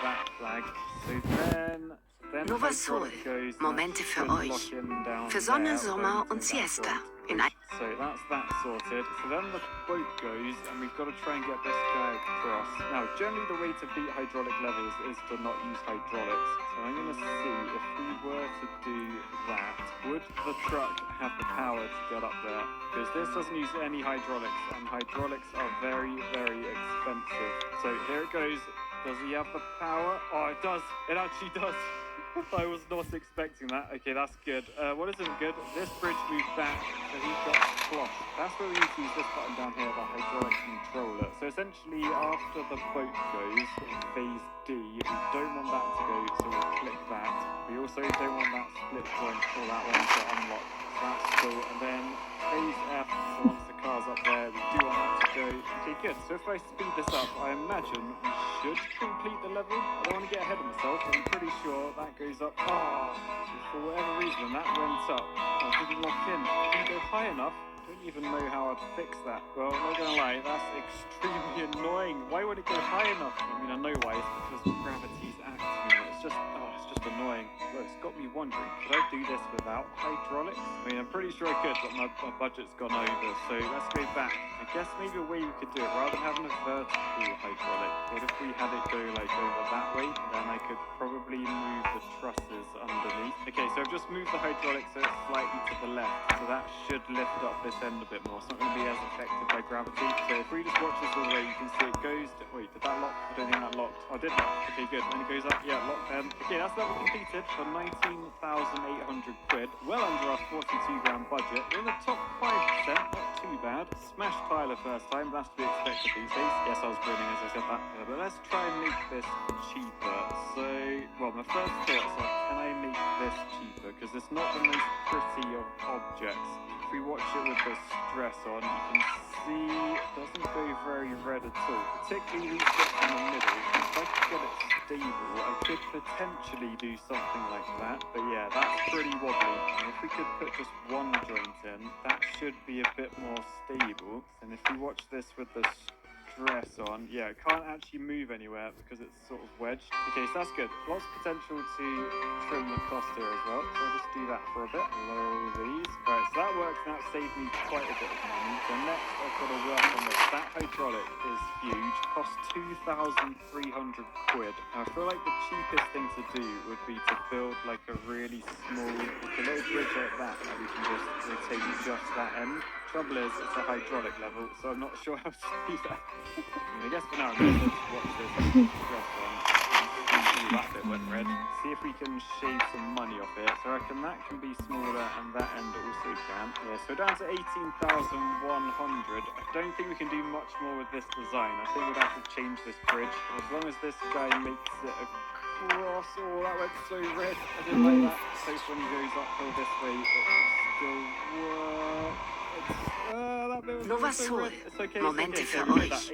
that flag. So then Nova Sol, Momente für euch. Für Sonne, Sommer und Siesta. So that's that sorted. So then the boat goes, and we've got to try and get this guy across. Now, generally the way to beat hydraulic levels is to not use hydraulics. So I'm going to see if we were to do that, would the truck have the power to get up there? Because this doesn't use any hydraulics, and hydraulics are very, very expensive. So here it goes. Does he have the power? Oh, it does. It actually does. I was not expecting that. Okay, that's good. What isn't good? This bridge moved back, so he got sloshed. That's where we need to use this button down here, the hydraulic controller. So essentially, after the boat goes in phase D, we don't want that to go, so we'll click that. We also don't want that split joint or that one to unlock. So that's cool. And then phase F, so once the car's up there, we do want that to go. Okay, good. So if I speed this up, I imagine we should complete the level. I don't want to get ahead of myself, but I'm pretty sure that goes up. Oh, for whatever reason, that went up. I didn't lock in. Didn't go high enough. Don't even know how I'd fix that. Well, I'm not gonna lie, that's extremely annoying. Why would it go high enough? I mean, I know why. It's because gravity's acting. It's just annoying. Well, it's got me wondering, could I do this without hydraulics? I mean, I'm pretty sure I could, but my budget's gone over. So let's go back. I guess maybe a way we could do it, rather than having a vertical hydraulic, what if we had it go like over that way? Then I could probably move the trusses underneath. Okay, so I've just moved the hydraulic so it's slightly to the left. So that should lift up this end a bit more. It's not going to be as affected by gravity. So if we just watch this all the way, you can see it goes to, wait, did that lock? I don't think that locked. Oh, it did lock. Okay, good. When it goes up, yeah, locked then. Okay, that's level completed for 19,800 quid. Well under our 42 grand budget. We're in the top 5%, not too bad. Smashed Tyler first time, that's to be expected these days. Yes, I was grinning as I said that. But let's try and make this cheaper. So, well, my first thoughts are, can I make this cheaper? Because it's not the most pretty of objects. If we watch it with the stress on, you can see it doesn't go very red at all. Particularly these bits in the middle. If I could get it stable, I could potentially do something like that. But yeah, that's pretty wobbly. And if we could put just one joint in, that should be a bit more stable. And if you watch this with the stress on, yeah, it can't actually move anywhere because it's sort of wedged. Okay, so that's good. Lots of potential to trim the cost here as well. So I'll just do that for a bit. Lower these. Right, so that works. That saved me quite a bit of money. So next I've got to work on this. That hydraulic is huge. Costs 2,300 quid. Now, I feel like the cheapest thing to do would be to build like a really small, like a little bridge like that we can just rotate just that end. Trouble is, it's a hydraulic level, so I'm not sure how to do that. I guess for now, let's watch this stress on. That bit went red. See if we can shave some money off it. So I reckon that can be smaller, and that end also can. Yeah, so down to 18,100. I don't think we can do much more with this design. I think we'd have to change this bridge. As long as this guy makes it across. Oh, that went so red. I didn't like that. So when he goes uphill this way, it will still work. Nova Sol, Momente für euch.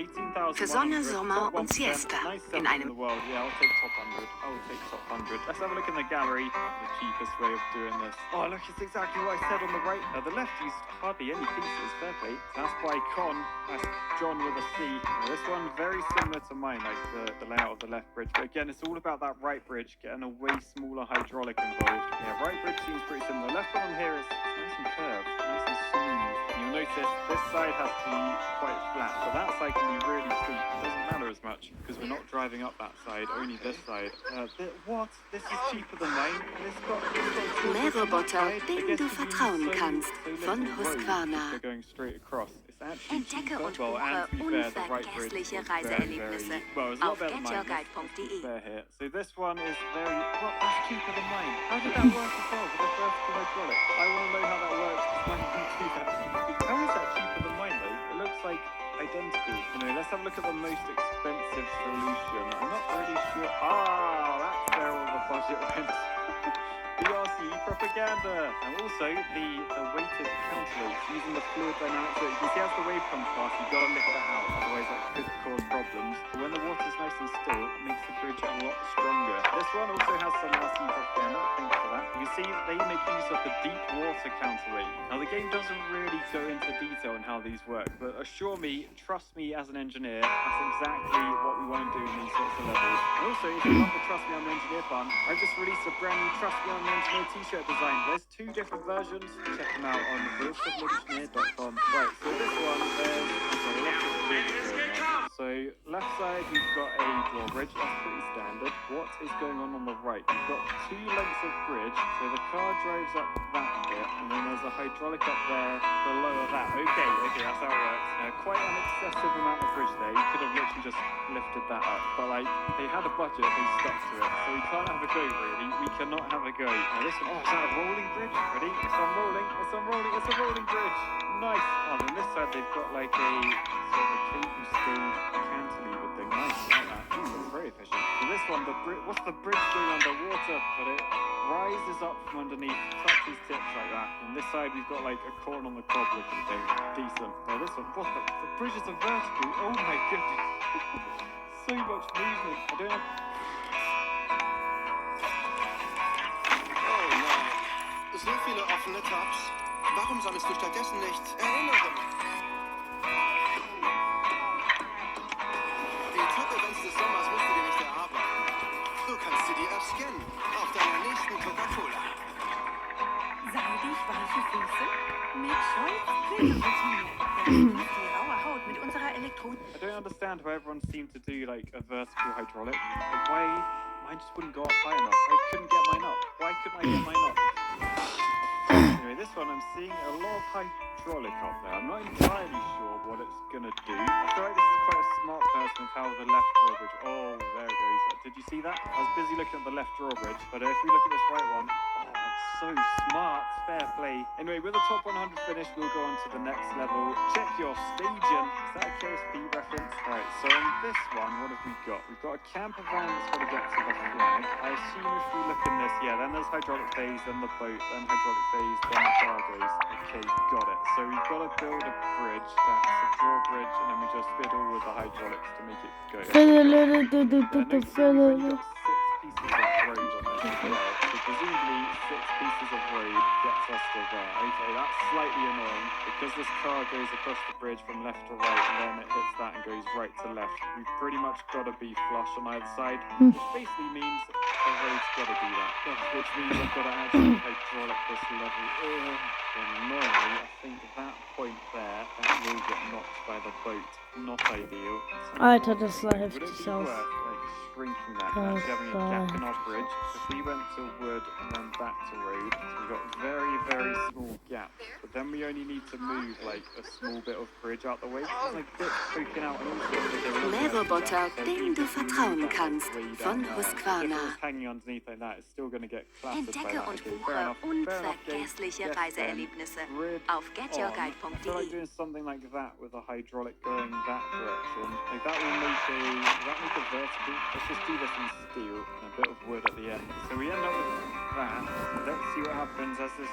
Für Sonne, Sommer und Siesta. In einem... Yeah, I'll take top 100. I will take top 100. Let's have a look in the gallery. The cheapest way of doing this. Oh, look, it's exactly what I said on the right. The left used hardly any pieces. Fair play. That's by Con. That's John with a C. Now, this one very similar to mine, like the layout of the left bridge. But again, it's all about that right bridge getting a way smaller hydraulic involved. Yeah, right bridge seems pretty similar. Left one on here is nice and curved, nice and smooth. You'll notice this side has to be quite flat, but that side can be really steep. It doesn't matter as much because we're not driving up that side, only this side. What? This is cheaper than mine. Mähroboter, denen du vertrauen kannst. Von Husqvarna. Going straight across. Entdecke und buche unvergessliche Reiseerlebnisse auf getyourguide.de. So this one is very, well, that's cheaper than mine. How did that work as well with the vertical hydraulic? I want to know how that works because mine didn't do that. How is that cheaper than mine though? It looks like identical. Anyway, let's have a look at the most expensive solution. I'm not really sure. That's where all the budget went. BRC propaganda, and also the weighted counterweights using the fluid dynamics. So you can see as the wave comes past, you've got to lift that out, otherwise that could cause problems. But when the water's nice and still, it makes the bridge a lot stronger. This one also has some RC propaganda, thanks for that. You can see they make use of the deep water counterweight. Now the game doesn't really go into detail on how these work, but assure me, trust me as an engineer, that's exactly what we want to do in these sorts of levels. Also, if you love the Trust Me I'm an Engineer fun, I've just released a brand new Trust Me I'm an Engineer t-shirt design. There's 2 different versions. Check them out on realcivilengineer.com. Right, so this one, there's a lot of bridges going on. So left side, we've got a drawbridge. That's pretty standard. What is going on the right? We've got 2 lengths of bridge. So the car drives up that bit, and then there's a hydraulic up there below that. Okay, that's how it works. Quite an excessive amount of bridge there. You could have literally just lifted that up, but like they had a budget, they stuck to it, so we can't have a go really. We cannot have a go. Now this one, oh, is that a rolling bridge? Ready? It's unrolling. It's unrolling. It's a rolling bridge. Nice. Oh, and on this side they've got like a sort of a cable stayed cantilever thing. Nice. I like that. Ooh, that's very efficient. So this one, what's the bridge doing underwater? But it rises up from underneath, touches tips like that. And this side we've got like a corn on the cob looking thing. Decent. Now this one, what the bridges are vertical. Oh my goodness. So much movement. I don't know. Oh nein. So viele offene Tabs. Warum sammelst du stattdessen nicht Erinnerungen? Die Top-Events des Sommers musst du dir nicht erarbeiten. Du kannst sie dir erscannen. Auf deiner nächsten Coca-Cola. Seidig weiche Füße mit Scholz-Pflegeroutine. Die raue Haut mit unserer Elektron... I don't understand how everyone seemed to do like a vertical hydraulic. Like, why mine just wouldn't go up high enough? I couldn't get mine up. Why couldn't I get mine up? Anyway, this one I'm seeing a lot of hydraulic up there. I'm not entirely sure what it's gonna do. I feel like this is quite a smart person with how the left drawbridge. Oh, there it goes. Did you see that? I was busy looking at the left drawbridge, but if we look at this right one, oh, it's so smart. Fair play. Anyway, with the top 100 finished, we'll go on to the next level. Check your staging. Is that a KSP reference? Alright, so on this one, what have we got? We've got a camper van that's got to get to the flag. I assume if we look in this, yeah, then there's hydraulic phase, then the boat, then hydraulic phase, then the cargoes. Okay, got it. So we've got to build a bridge. That's a drawbridge, and then we just fiddle with the hydraulics to make it go. So we've got 6 pieces of road on this as well. So presumably 6 pieces of road gets us to there. Okay, that's slightly annoying because this car goes across the bridge from left to right and then it hits that and goes right to left. We've pretty much got to be flush on either side, which basically means the road's got to do that. Which means I've got to actually hydraulic this level. And annoyingly, I think that point there, that will get knocked by the boat. Not ideal. Alter, das sah Would it heftig be aus. worth like shrinking that and actually having a gap in our bridge? If we went to wood and then back to road, so we've got very, very small gaps. But then we only need to move like a small bit of bridge out the way. There's like bits poking out and also Mähroboter, dem du vertrauen kannst, von If Husqvarna. it was hanging underneath like that, it's still going to get clattered by Entdecke that. und Okay, fair buche enough. Fair enough, Gabe. unvergessliche Yes, then. Reiseerlebnisse Grid auf on. I feel like getyourguide.de. doing something like that with a hydraulic going that direction. Like that will make a vertical. Let's just do this in steel and a bit of wood at the end. So we end up with that. Let's see what happens as this.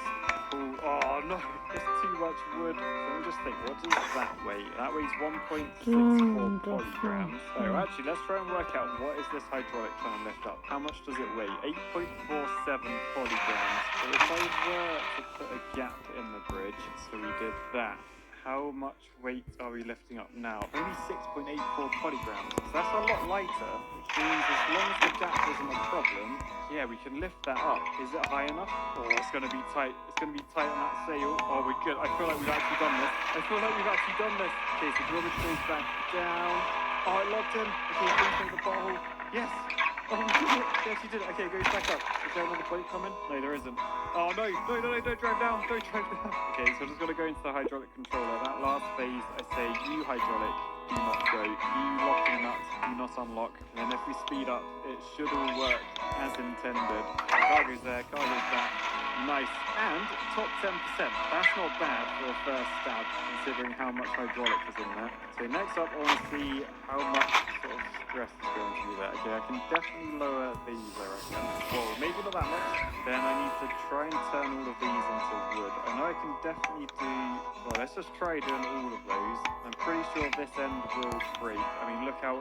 Oh no, there's too much wood. So let me just think. What does that weigh? That weighs 1.64 polygrams. So actually, let's try and work out what is this hydraulic trying to lift up. How much does it weigh? 8.47 polygrams. So if I were to put a gap in the bridge, so we did that. How much weight are we lifting up now? Only 6.84 polygrams. So that's a lot lighter, which means as long as the gap isn't a problem, yeah, we can lift that up. Is it high enough? Oh, it's going to be tight. It's going to be tight on that sail. Oh, we're good. I feel like we've actually done this. Okay, so the rubbish goes back down. Oh, it locked in. Okay, please make the bottle. Yes. Oh, we did it. Yes, you did it. Okay, it goes back up. Is there another boat coming? No, there isn't. Oh, no, don't drive down. Don't drive down. Okay, so I'm just going to go into the hydraulic controller. That last phase, I say, you hydraulic, do not go. You locking nuts, do not unlock. And then if we speed up, it should all work as intended. Cargo's there, cargo's back. Nice. And top 10%. That's not bad for a first stab, considering how much hydraulic is in there. So next up, I want to see how much sort of stress is going to be there. Okay, I can definitely lower these, I reckon. Well, maybe not that much. Then I need to try and turn all of these into wood. I know I can definitely do... Well, let's just try doing all of those. I'm pretty sure this end will break. I mean, look how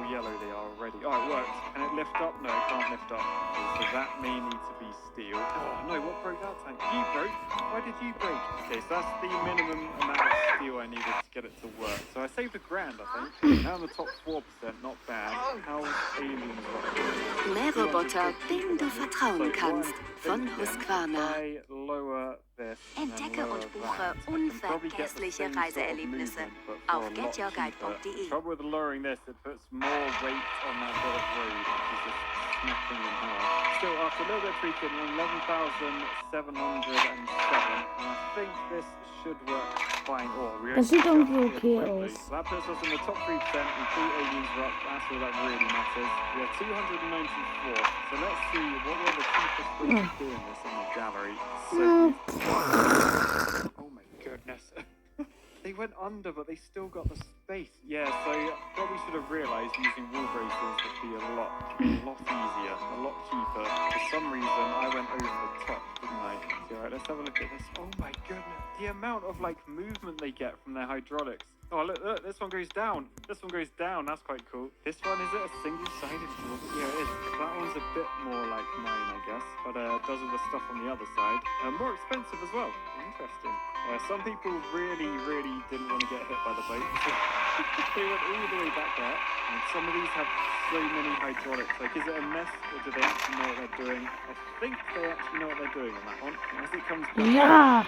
yellow they are already. Oh, it works. Can it lift up? No, it can't lift up. Okay, so that may need to be steel. Oh, no, what broke that tank? You broke? Why did you break? Okay, so that's the minimum amount of steel I needed to get it to work. So I saved $1,000, I think. Now I'm the top 4%, not bad. How aliens are Mähroboter, dem du vertrauen kannst. Von Husqvarna. Entdecke und buche unvergessliche Reiseerlebnisse auf getyourguide.de. Trouble with lowering this, it puts more weight on that bit of road, which is just snapping in half. Still, after a little bit of tweaking, 11,707, and I think this should work fine. Das sieht irgendwie okay aus. That puts us in the top 3%, include aliens rock, that's all that really matters. We have 294, so let's see what were the cheapest ways of doing this in the gallery. Oh my goodness. They went under, but they still got the space. Yeah, so probably should have realised using wall braces would be a lot easier, a lot cheaper. For some reason, I went over the top, didn't I? Alright, let's have a look at this. Oh my goodness, the amount of movement they get from their hydraulics. Oh look, this one goes down. This one goes down. That's quite cool. This one, is it a single-sided draw? Yeah, it is. That one's a bit more like mine, I guess, but does all the stuff on the other side. More expensive as well. Interesting. Some people really didn't want to get hit by the boat. They went all the way back there. And some of these have so many hydraulics. Is it a mess, or do they actually know what they're doing? I think they actually know what they're doing on that one. As it comes back. Yeah.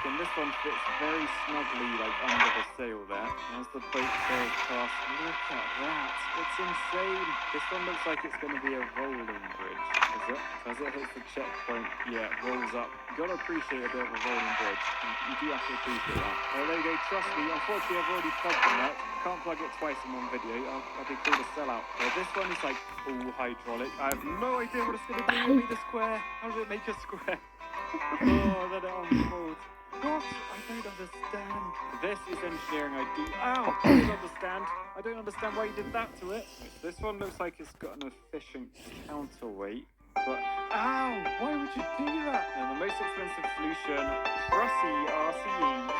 And this one fits very snugly under the sail there. As the boat sails past, look at that. It's insane. This one looks like it's going to be a rolling bridge, is it? As it hits the checkpoint, yeah, it rolls up. You got to appreciate a bit of a rolling bridge. You do have to appreciate that. There you go, trust me. Unfortunately, I've already plugged it out. Can't plug it twice in one video. I'll be called a sellout. This one is all hydraulic. I have no idea what it's going to do. It'll be the square. How does it make a square? Oh, then it unfolds. What? I don't understand. This is engineering I do. Ow! I don't understand. I don't understand why you did that to it. This one looks like it's got an efficient counterweight. But, ow! Why would you do that? And the most expensive solution, trussy RCE.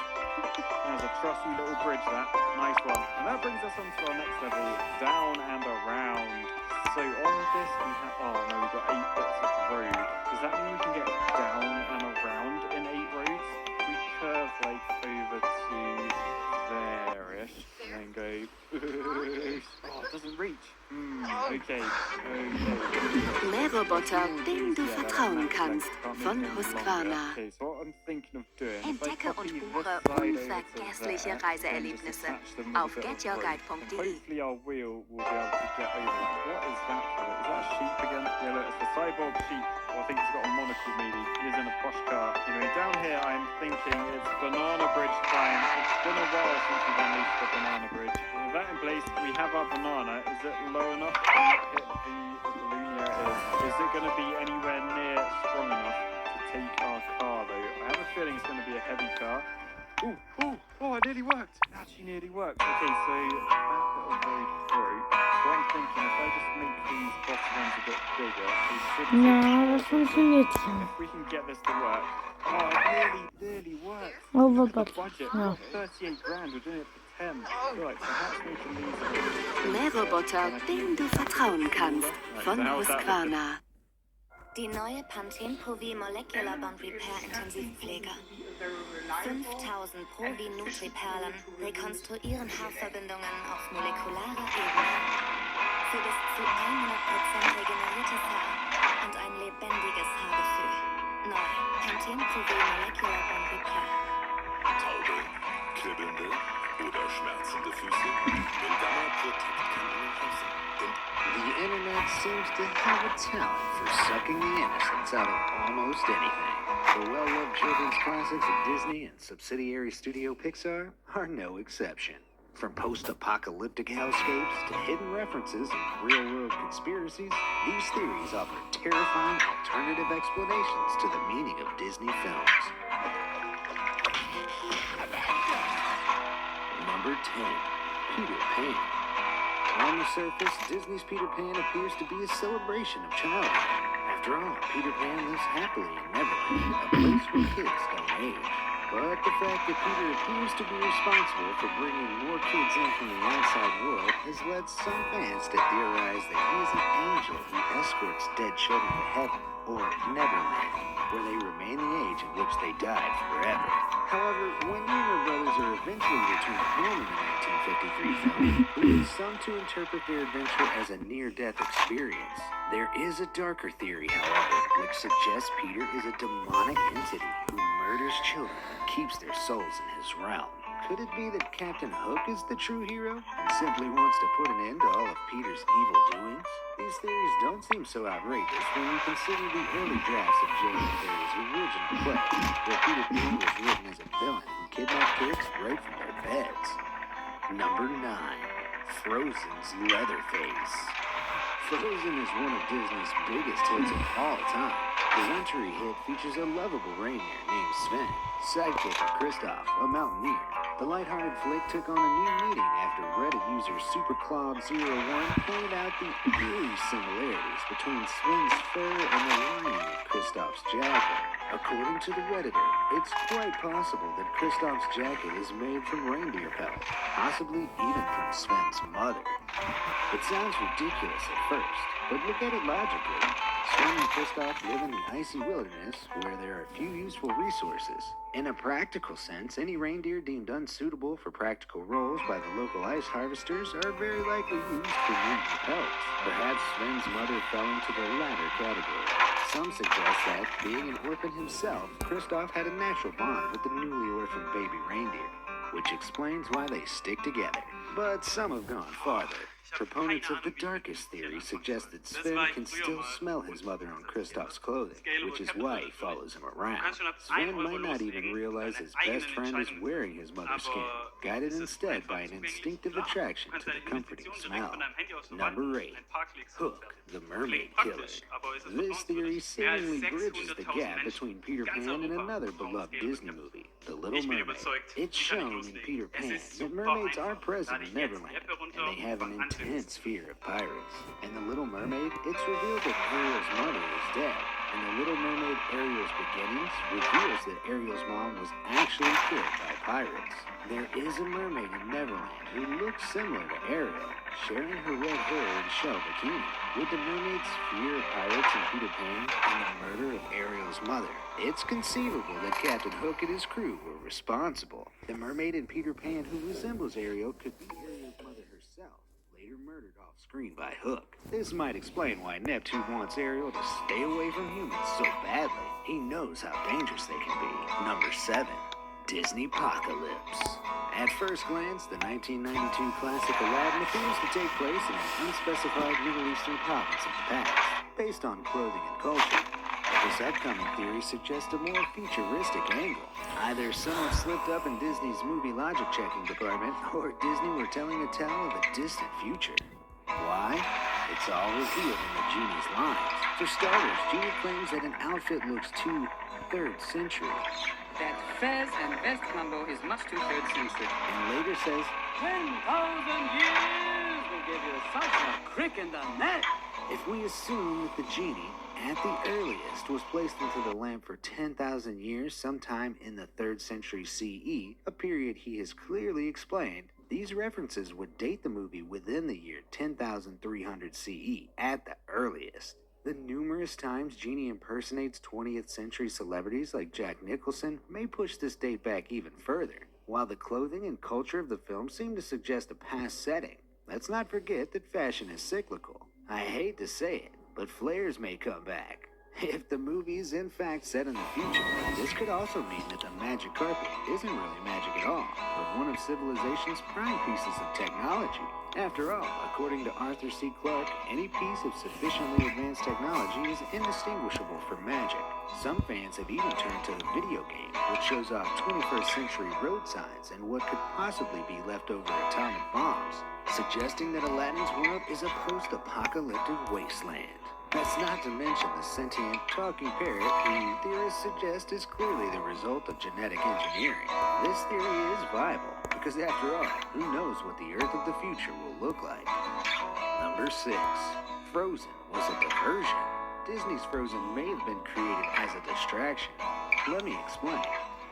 There's a trussy little bridge, that. Nice one. And that brings us on to our next level, down and around. So on this we have, oh no, we've got 8 bits of road. Does that mean we can get down and around in 8 roads? We curve over to there-ish and then go, oh, it doesn't reach. Okay. Mähroboter, dem du vertrauen kannst. Von Husqvarna. Okay, so what I'm thinking of doing, Entdecke und buche unvergessliche Reiseerlebnisse auf getyourguide.de. Hopefully our wheel will be able to get over that. What is that for? Is that a sheep again? Yeah, look, it's the cyborg sheep. Or I think it's got a monocle maybe. He is in a posh car. Anyway, down here I'm thinking it's banana bridge time. It's been a while since we've unleashed the banana bridge. With that in place, we have our banana. Is it low enough to hit the balloon? Yeah, it is. Is it going to be anywhere near strong enough to take our car though? I have a feeling it's going to be a heavy car. Oh, it nearly worked. It actually nearly worked. Okay, so that little road broke. So I'm thinking if I just make these bottom ones a bit bigger, they should Ja, das funktioniert ja. if we can get this to work. Oh, it nearly worked. Oh, Look but at the budget. ja. 38 grand, we're doing it for 10. Right, perhaps we can leave it. Mähroboter, dem du vertrauen kannst. Von Husqvarna. Die neue Pantene Provi Molecular Bond Repair Intensivpflege. 5000 Provi-Nutri-Perlen rekonstruieren Haarverbindungen auf molekularer Ebene. Für bis zu 100% regeneriertes Haar und ein lebendiges Haargefühl. Neu. Pantene Provi Molecular Bond Repair. Taube, kribbelnde oder schmerzende Füße? Vegana Protect kann Ihnen helfen. The internet seems to have a talent for sucking the innocence out of almost anything. The well-loved children's classics of Disney and subsidiary studio Pixar are no exception. From post-apocalyptic hellscapes to hidden references and real-world conspiracies, these theories offer terrifying alternative explanations to the meaning of Disney films. Number 10. Peter Pan. On the surface, Disney's Peter Pan appears to be a celebration of childhood. After all, Peter Pan lives happily in Neverland, a place where kids don't age. But the fact that Peter appears to be responsible for bringing more kids in from the outside world has led some fans to theorize that he is an angel who escorts dead children to heaven, or Neverland. where they remain the age at which they died forever. However, when Warner Brothers are eventually returned home in the 1953 film, it leads some to interpret their adventure as a near-death experience. There is a darker theory, however, which suggests Peter is a demonic entity who murders children and keeps their souls in his realm. Could it be that Captain Hook is the true hero and simply wants to put an end to all of Peter's evil doings? These theories don't seem so outrageous when you consider the early drafts of J.M. Barrie's original play, where Peter Pan was written as a villain who kidnapped kids right from their beds. Number 9. Frozen's Leatherface. Frozen is one of Disney's biggest hits of all time. The wintry hit features a lovable reindeer named Sven, sidekick of Kristoff, a mountaineer. The lighthearted flick took on a new meaning after Reddit user SuperCloud01 pointed out the eerie similarities between Sven's fur and the lining of Kristoff's jacket. According to the Redditor, it's quite possible that Kristoff's jacket is made from reindeer pelt, possibly even from Sven's mother. It sounds ridiculous at first, but look at it logically. Sven and Kristoff live in the icy wilderness where there are few useful resources. In a practical sense, any reindeer deemed unsuitable for practical roles by the local ice harvesters are very likely used for reindeer pelts. Perhaps Sven's mother fell into the latter category. Some suggest that, being an orphan himself, Kristoff had a natural bond with the newly orphaned baby reindeer, which explains why they stick together. But some have gone farther. Proponents of the darkest theory suggest that Sven can still smell his mother on Kristoff's clothing, which is why he follows him around. Sven might not even realize his best friend is wearing his mother's skin, guided instead by an instinctive attraction to the comforting smell. Number 8. Hook, the Mermaid Killer. This theory seemingly bridges the gap between Peter Pan and another beloved Disney movie, The Little Mermaid. It's shown in Peter Pan that mermaids are present in Neverland, and they have an intense fear of pirates. In The Little Mermaid, it's revealed that Ariel's mother is dead, and The Little Mermaid Ariel's Beginnings reveals that Ariel's mom was actually killed by pirates. There is a mermaid in Neverland who looks similar to Ariel, sharing her red hair and shell bikini. With the mermaid's fear of pirates in Peter Pan and the murder of Ariel's mother, it's conceivable that Captain Hook and his crew were responsible. The mermaid in Peter Pan who resembles Ariel could be Ariel's mother herself, later murdered off-screen by Hook. This might explain why Neptune wants Ariel to stay away from humans so badly. He knows how dangerous they can be. Number 7. Disney-pocalypse. At first glance, the 1992 classic Aladdin appears to take place in an unspecified Middle Eastern province of the past, based on clothing and culture. But this upcoming theory suggests a more futuristic angle. Either someone slipped up in Disney's movie logic-checking department, or Disney were telling a tale of a distant future. Why? It's all revealed in the genie's lines. For starters, Genie claims that an outfit looks too 3rd century. That fez and vest combo is much too 3rd century. And later says, 10,000 years will give you such a crick in the neck. if we assume that the genie, at the earliest, was placed into the lamp for 10,000 years sometime in the 3rd century CE, a period he has clearly explained, these references would date the movie within the year 10,300 CE, at the earliest. The numerous times Genie impersonates 20th century celebrities like Jack Nicholson may push this date back even further, while the clothing and culture of the film seem to suggest a past setting. Let's not forget that fashion is cyclical. I hate to say it, but flares may come back. If the movie is in fact set in the future, this could also mean that the magic carpet isn't really magic at all, but one of civilization's prime pieces of technology. After all, according to Arthur C. Clarke, any piece of sufficiently advanced technology is indistinguishable from magic. Some fans have even turned to the video game, which shows off 21st century road signs and what could possibly be leftover atomic bombs, suggesting that Aladdin's world is a post-apocalyptic wasteland. That's not to mention the sentient talking parrot who theorists suggest is clearly the result of genetic engineering. This theory is viable, because after all, who knows what the Earth of the future will look like? Number 6. Frozen was a diversion. Disney's Frozen may have been created as a distraction. Let me explain.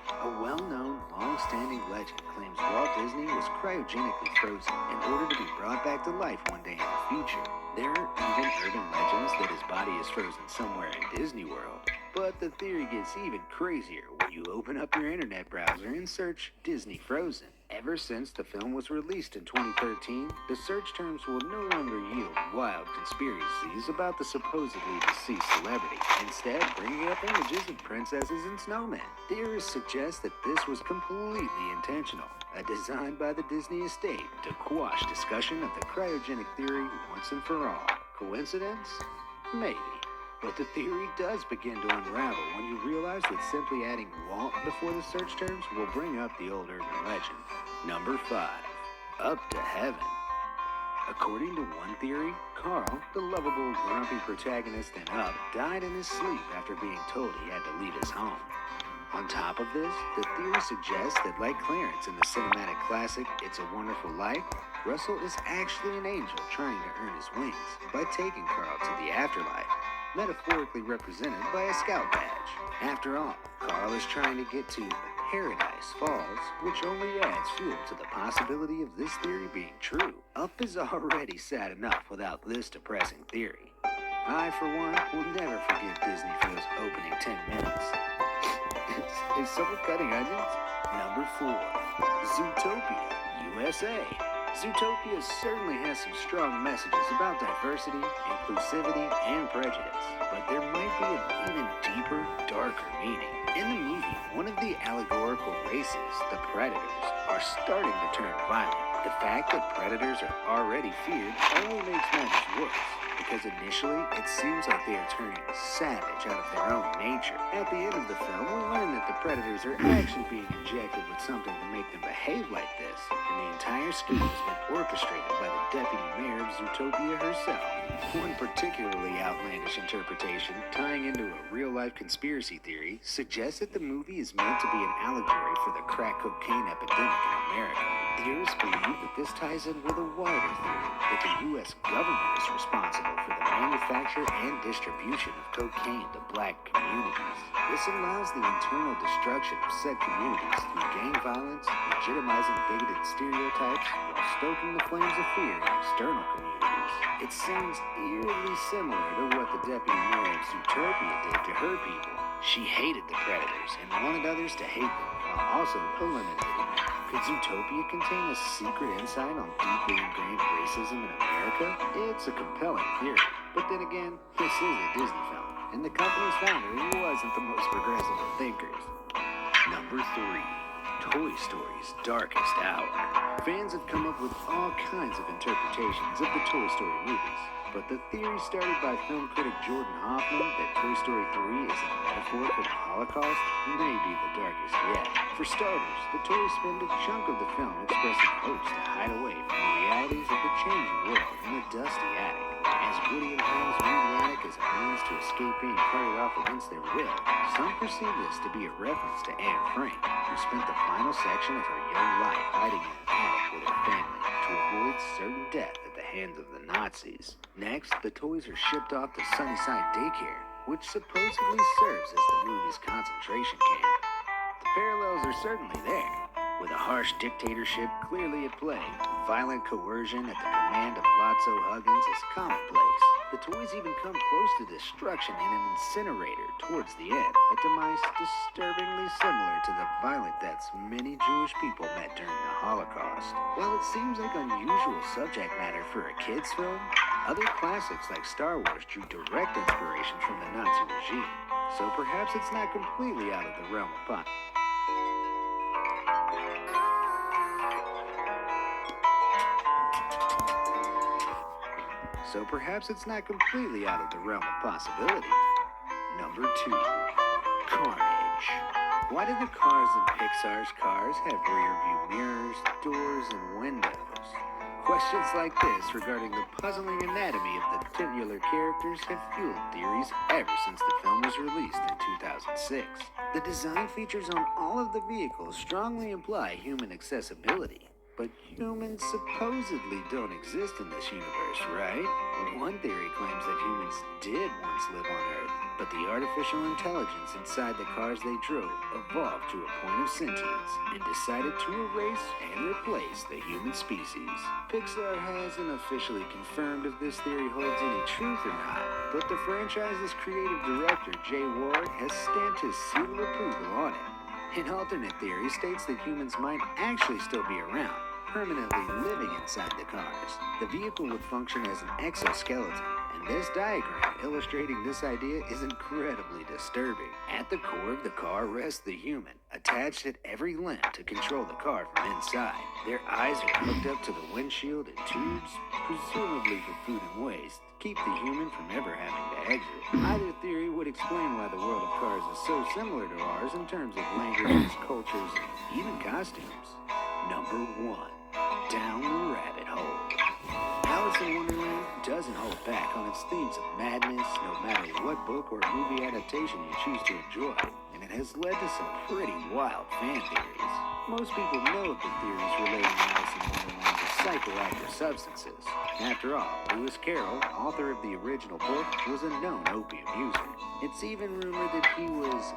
A well-known, long-standing legend claims Walt Disney was cryogenically frozen in order to be brought back to life one day in the future. There are even urban legends that his body is frozen somewhere in Disney World. But the theory gets even crazier when you open up your internet browser and search Disney Frozen. Ever since the film was released in 2013, the search terms will no longer yield wild conspiracies about the supposedly deceased celebrity, instead bringing up images of princesses and snowmen. Theorists suggest that this was completely intentional, a design by the Disney estate to quash discussion of the cryogenic theory once and for all. Coincidence? Maybe. But the theory does begin to unravel when you realize that simply adding Walt before the search terms will bring up the old urban legend. Number 5. Up to Heaven. According to one theory, Carl, the lovable, grumpy protagonist in Up, died in his sleep after being told he had to leave his home. On top of this, the theory suggests that like Clarence in the cinematic classic It's a Wonderful Life, Russell is actually an angel trying to earn his wings by taking Carl to the afterlife, metaphorically represented by a scout badge. After all, Carl is trying to get to Paradise Falls, which only adds fuel to the possibility of this theory being true. Up is already sad enough without this depressing theory. I, for one, will never forget Disney for those opening 10 minutes. Is someone cutting onions? Number 4. Zootopia, USA. Zootopia certainly has some strong messages about diversity, inclusivity, and prejudice, but there might be an even deeper, darker meaning. In the movie, one of the allegorical races, the predators, are starting to turn violent. The fact that predators are already feared only makes matters worse, because initially it seems like they are turning savage out of their own nature. At the end of the film, we learn that the predators are actually being injected with something to make them behave like this, and the entire scheme has been orchestrated by the deputy mayor of Zootopia herself. One particularly outlandish interpretation, tying into a real-life conspiracy theory, suggests that the movie is meant to be an allegory for the crack cocaine epidemic in America. Theorists believe that this ties in with a wider theory that the U.S. government is responsible for the manufacture and distribution of cocaine to black communities. This allows the internal destruction of said communities through gang violence, legitimizing bigoted stereotypes, while stoking the flames of fear in external communities. It seems eerily similar to what the deputy mayor of Zootopia did to her people. She hated the predators and wanted others to hate them, while also eliminating them. Could Zootopia contain a secret insight on deeply ingrained racism in America? It's a compelling theory, but then again, this is a Disney film, and the company's founder wasn't the most progressive of thinkers. Number 3. Toy Story's Darkest Hour. Fans have come up with all kinds of interpretations of the Toy Story movies, but the theory started by film critic Jordan Hoffman that Toy Story 3 is a metaphor for the Holocaust may be the darkest yet. For starters, the toys spend a chunk of the film expressing hopes to hide away from the realities of the changing world in a dusty attic. As Woody and Harold view the attic as a means to escape being carted off against their will, some perceive this to be a reference to Anne Frank, who spent the final section of her young life hiding in an attic with her family to avoid certain death at the hands of the Nazis. Next, the toys are shipped off to Sunnyside Daycare, which supposedly serves as the movie's concentration camp. The parallels are certainly there, with a harsh dictatorship clearly at play. Violent coercion at the command of Lotso Huggins is commonplace. The toys even come close to destruction in an incinerator towards the end, a demise disturbingly similar to the violent deaths many Jewish people met during the Holocaust. While it seems like unusual subject matter for a kids' film, other classics like Star Wars drew direct inspiration from the Nazi regime, so perhaps it's not completely out of the realm of possibility. Number 2. Carnage. Why do the cars in Pixar's Cars have rear view mirrors, doors, and windows? Questions like this regarding the puzzling anatomy of the titular characters have fueled theories ever since the film was released in 2006. The design features on all of the vehicles strongly imply human accessibility. But humans supposedly don't exist in this universe, right? One theory claims that humans did once live on Earth, but the artificial intelligence inside the cars they drove evolved to a point of sentience and decided to erase and replace the human species. Pixar hasn't officially confirmed if this theory holds any truth or not, but the franchise's creative director, Jay Ward, has stamped his seal of approval on it. An alternate theory states that humans might actually still be around, permanently living inside the cars. The vehicle would function as an exoskeleton, and this diagram illustrating this idea is incredibly disturbing. At the core of the car rests the human, attached at every limb to control the car from inside. Their eyes are hooked up to the windshield in tubes, presumably for food and waste, to keep the human from ever having to exit. Either theory would explain why the world of cars is so similar to ours in terms of languages, cultures, and even costumes. Number 1. Down the rabbit hole. Alice in Wonderland doesn't hold back on its themes of madness, no matter what book or movie adaptation you choose to enjoy, and it has led to some pretty wild fan theories. Most people know of the theories relating Alice in Wonderland to psychoactive substances. After all, Lewis Carroll, author of the original book, was a known opium user. It's even rumored that he was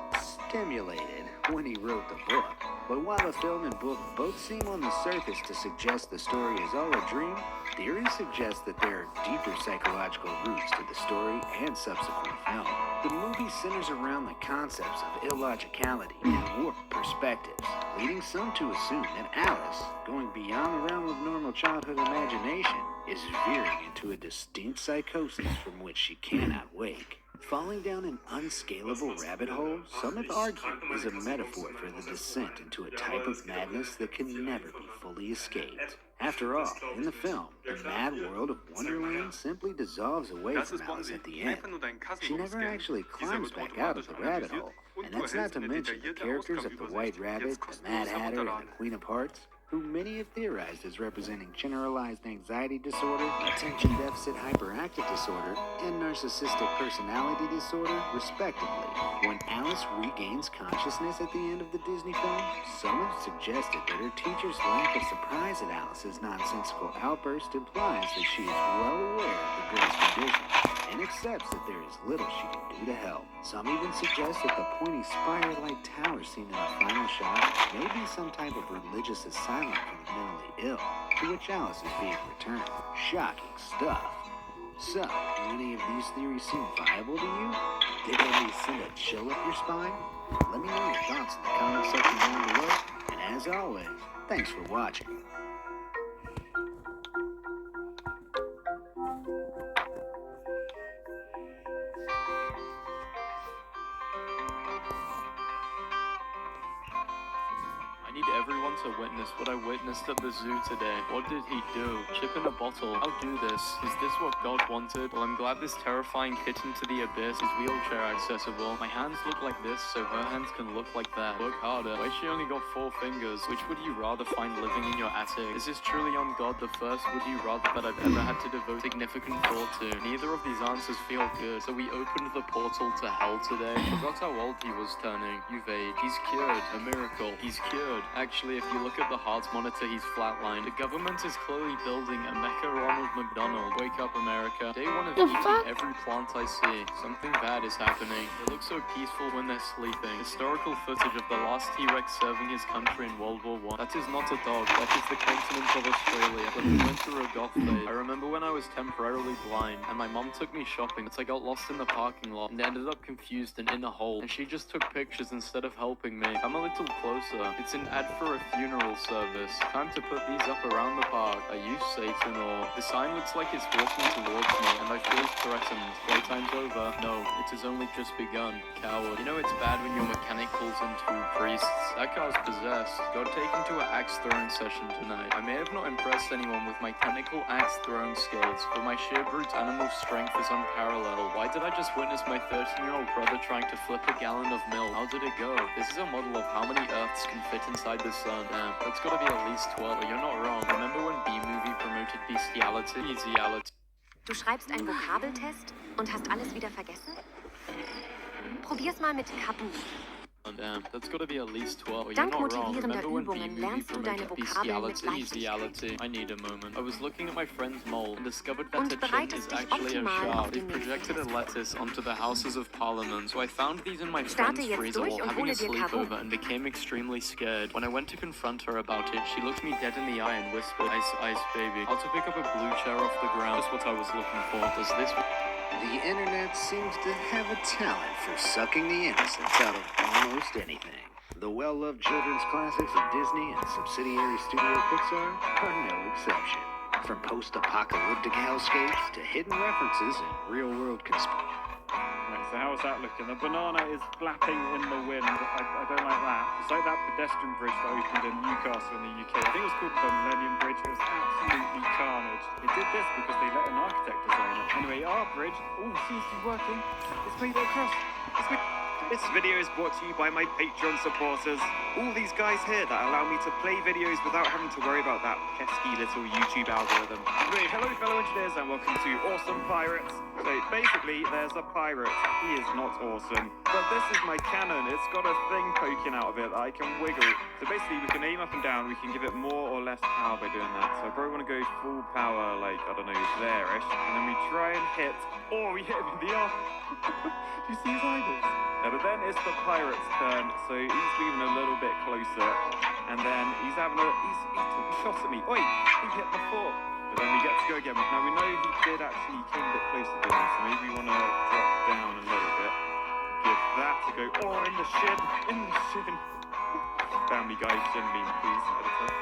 stimulated when he wrote the book. But while the film and book both seem on the surface to suggest the story is all a dream, theories suggest that there are deeper psychological roots to the story and subsequent film. The movie centers around the concepts of illogicality and warped perspectives, leading some to assume that Alice, going beyond the realm of normal childhood imagination, is veering into a distinct psychosis from which she cannot wake. Falling down an unscalable rabbit hole, some have argued, is a metaphor for the descent into a type of madness that can never be fully escaped. After all, in the film, the mad world of Wonderland simply dissolves away from Alice at the end. She never actually climbs back out of the rabbit hole, and that's not to mention the characters of the White Rabbit, the Mad Hatter, and the Queen of Hearts, who many have theorized as representing generalized anxiety disorder, attention deficit hyperactive disorder, and narcissistic personality disorder, respectively. When Alice regains consciousness at the end of the Disney film, some have suggested that her teacher's lack of surprise at Alice's nonsensical outburst implies that she is well aware of the girl's condition and accepts that there is little she can do to help. Some even suggest that the pointy spire-like tower seen in the final shot may be some type of religious asylum for the mentally ill, to which Alice is being returned. Shocking stuff. So, do any of these theories seem viable to you? Did they send a chill up your spine? Let me know your thoughts in the comment section down below, and as always, thanks for watching. I need everyone to witness what I witnessed at the zoo today. What did he do? Chip in a bottle. I'll do this. Is this what God wanted? Well, I'm glad this terrifying kitten to the abyss is wheelchair accessible. My hands look like this, so her hands can look like that. Work harder. Why she only got 4 fingers? Which would you rather find living in your attic? Is this truly on God the first would you rather that I've ever had to devote significant thought to? Neither of these answers feel good, so we opened the portal to hell today. Forgot how old he was turning. You've aged. He's cured. A miracle. He's cured. Actually, if you look at the heart monitor, he's flatlined. The government is clearly building a Mecha Ronald McDonald. Wake up, America. Day 1 of eating every plant I see. Something bad is happening. They look so peaceful when they're sleeping. Historical footage of the last T-Rex serving his country in World War I. That is not a dog. That is the continent of Australia. But we went through a goth phase. I remember when I was temporarily blind, and my mom took me shopping, but I got lost in the parking lot and ended up confused and in a hole. And she just took pictures instead of helping me. Come a little closer. It's an ad for a funeral service. Time to put these up around the park. Are you Satan or... The sign looks like it's walking towards me and I feel threatened. Playtime's over. No, it has only just begun. Coward. You know it's bad when your mechanic calls in 2 priests. That car's possessed. Got taken to an axe throwing session tonight. I may have not impressed anyone with my technical axe throwing skills, but my sheer brute animal strength is unparalleled. Why did I just witness my 13-year-old brother trying to flip a gallon of milk? How did it go? This is a model of how many Earths can fit inside the sun. Damn, that's gotta be at least 12. But you're not wrong. Remember when B-Movie promoted bestiality? Easyality. Du schreibst einen Vokabeltest und hast alles wieder vergessen? Probier's mal mit Kabu. Damn, that's gotta be at least 12. You're Dank not wrong. motivierender Remember when Übungen B-Movie lernst du deine promoted Vokabeln mit bestiality? Leichtigkeit. I need a moment. I was looking at my friend's mole and discovered that Und her chin bereitest is dich actually a optimal shark. auf They die projected a nächste lettuce onto the Houses of Parliament, so I found these in my Starte friend's jetzt freezer durch while und having a hole dir Kabu. sleepover and became extremely scared. When I went to confront her about it, she looked me dead in the eye and whispered, "Ice, ice, baby." How to pick up a blue chair off the ground. Just what I was looking for. Does this... The internet seems to have a talent for sucking the innocence out of almost anything. The well-loved children's classics of Disney and subsidiary studio Pixar are no exception. From post-apocalyptic hellscapes to hidden references and real-world conspiracies. Right, so how's that looking? The banana is flapping in the wind. I don't like that. It's like that pedestrian bridge that opened in Newcastle in the UK. I think it was called the Millennium Bridge. It was absolutely carnage. They did this because they let an architect design it. Anyway, our bridge, seems to be working. It's made it across. This video is brought to you by my Patreon supporters. All these guys here that allow me to play videos without having to worry about that pesky little YouTube algorithm. Anyway, hello fellow engineers and welcome to Awesome Pirates. So basically, there's a pirate. He is not awesome. But this is my cannon. It's got a thing poking out of it that I can wiggle. So basically, we can aim up and down. We can give it more or less power by doing that. So I probably want to go full power, like, I don't know, there-ish. And then we try and hit. Oh, we hit him in the arm. Do you see his eyeballs? Yeah, but then it's the pirate's turn, so he's moving a little bit closer, and then he's having he's took a shot at me. Oi, he hit the fort. But then we get to go again. Now we know he came a bit closer to me, so maybe we want to drop down a little bit. Give that to go, in the shin. Family Guy shin beam, please, editor.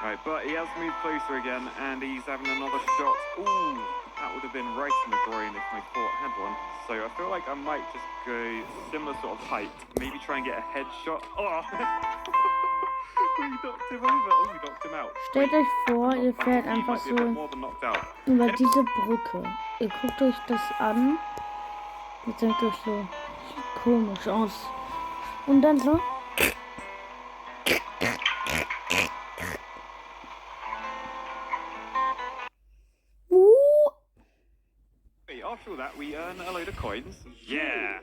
Right, but he has moved closer again, and he's having another shot. Ooh, that would have been right in the groin if my fort had one. So I feel like I might just go similar sort of height. Maybe try and get a headshot. Oh! We knocked him over. Oh, we knocked him out. Stellt euch vor, ihr fährt einfach so über diese Brücke. Ihr guckt euch das an. Ihr denkt euch so, sieht komisch aus. Und dann so. After that, we earn a load of coins. Yeah!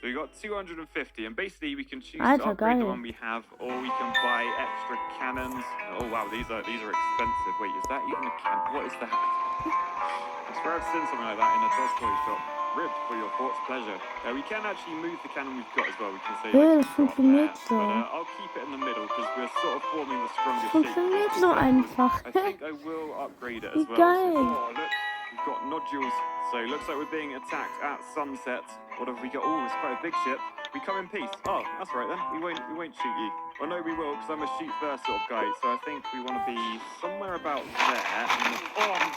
So we got 250, and basically we can choose to upgrade the one we have, or we can buy extra cannons. Oh wow, these are expensive. Wait, is that even a cannon? What is that? I swear I've seen something like that in a Toy Story shop. Ripped for your fort's pleasure. We can actually move the cannon we've got as well. We can say like, funktioniert so. But I'll keep it in the middle because we're sort of forming the strongest Funktioniert so einfach. I think I will upgrade it as well. Geil. So, look, we've got nodules. So it looks like we're being attacked at sunset. What have we got? Oh, it's quite a big ship. We come in peace. Oh, that's right then. We won't shoot you. Well, no, we will, because I'm a shoot first sort of guy. So I think we want to be somewhere about there. And